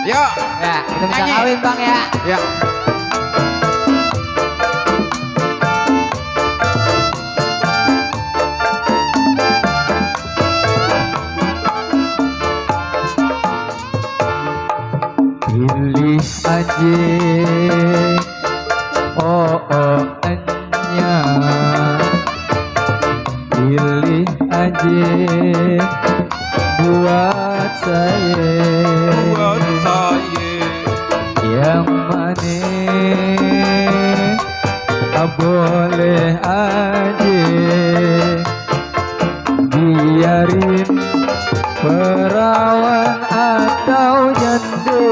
Yuk. Ya, kita bisa Nyanyi. kawin Bang ya. Ya. Pilih aja, oh oh enya. Pilih aja buat saya. Buat saya. Yang mana boleh aja biarin perawan atau janda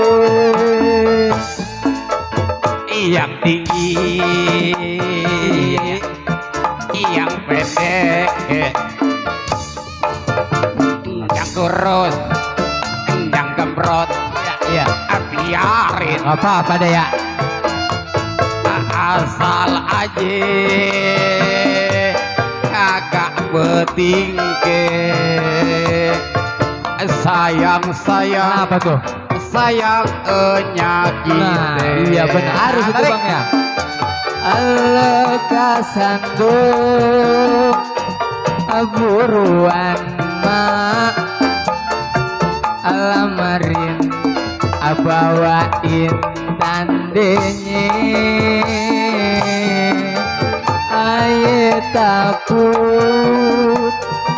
Yang tinggi, yang pendek, yang kurus, yang gembrot, iya biarin apa deh ya asal aja kagak betingke. Sayang apa tuh sayang nyakit. nah iya benar harus itu Bang ya lekasanduk buruan mak alamarin bawain tandenya aye takut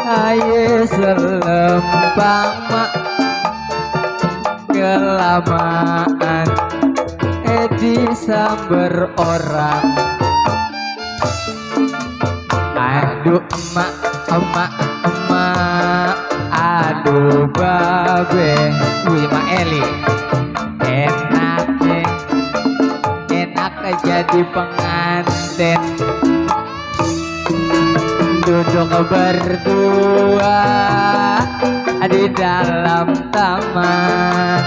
aye selempang mak kelamaan disamber orang aduh emak emak emak aduh babe wih mak Eli enaknya enak jadi pengantin duduk berdua di dalam taman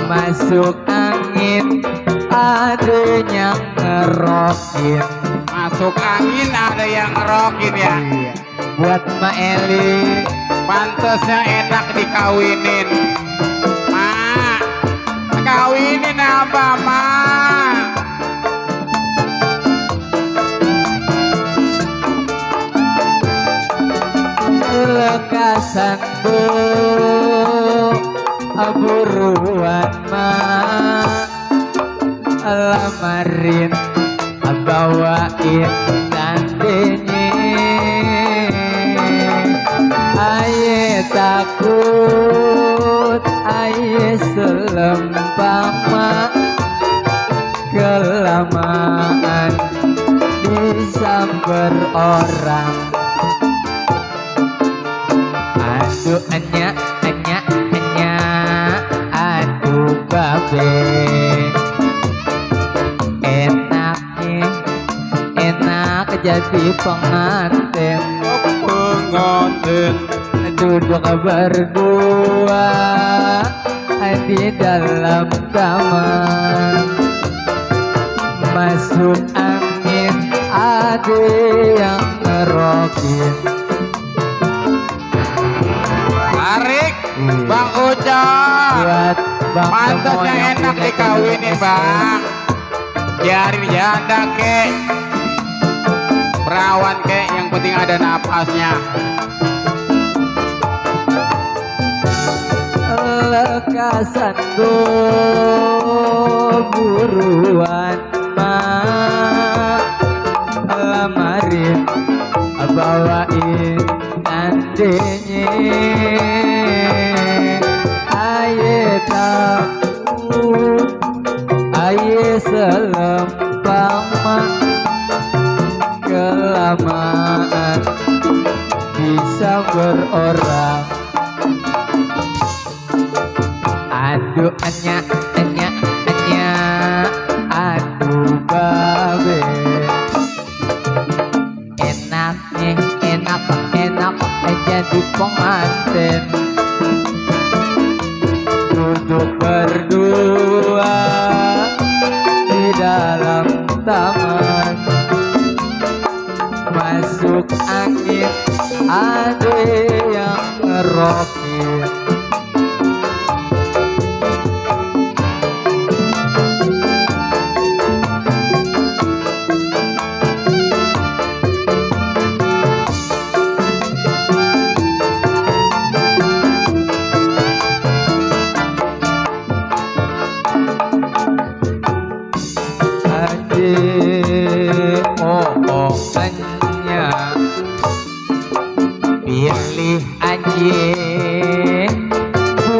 masuk angin ada yang ngerokin Masuk angin ada yang ngerokin ya. buat Mbak Eli Pantesnya enak dikawinin. Mak, kawinin apa mak? lekasan bu buruan mak lamarin bawain tandenya aye takut aye selempang mak kelamaan disamber orang aduh enya aduh babe enaknya enak jadi pengantin duduk berdua di dalam kamar masuk angin ada yang ngerokin Tarik, Bang Ucok. buat Bang Pantesnya Tomo yang enak punya dikawinin cewek bang. Biarin janda kek, perawan kek, yang penting ada napasnya. lekasan buruan mak lamarin bawain tandenya aye takut aye selempang mak kelamaan bisa berorang aduh enya aduh babe enaknya enak jadi pengantin duduk berdua di dalam taman masuk angin ada yang ngerokin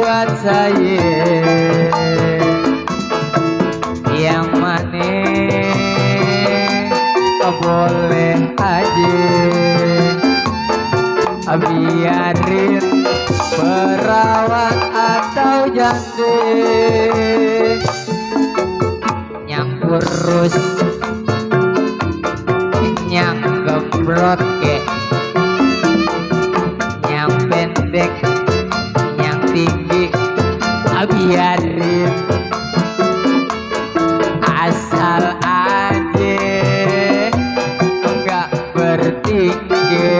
buat saya yang mana boleh aja biarin perawan atau jande yang kurus yang gembrot yang pendek yang tinggi biarin asal aja enggak bertinggi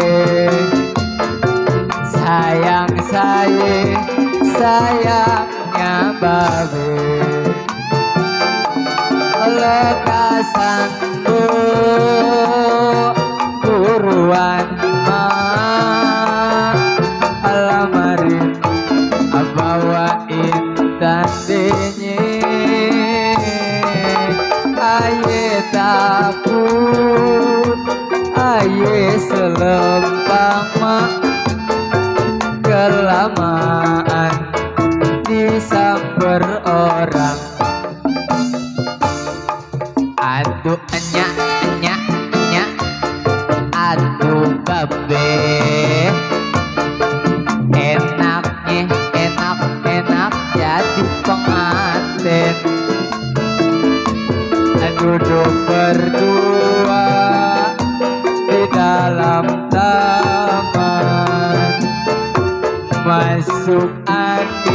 sayang sayangnya babe lekasan buruan alamarin bawain tandenya aye takut aye selempang mak kelamaan disamper orang aduh enyak aduh babe enaknya enak jadi pengantin duduk berdua di dalam taman masuk angin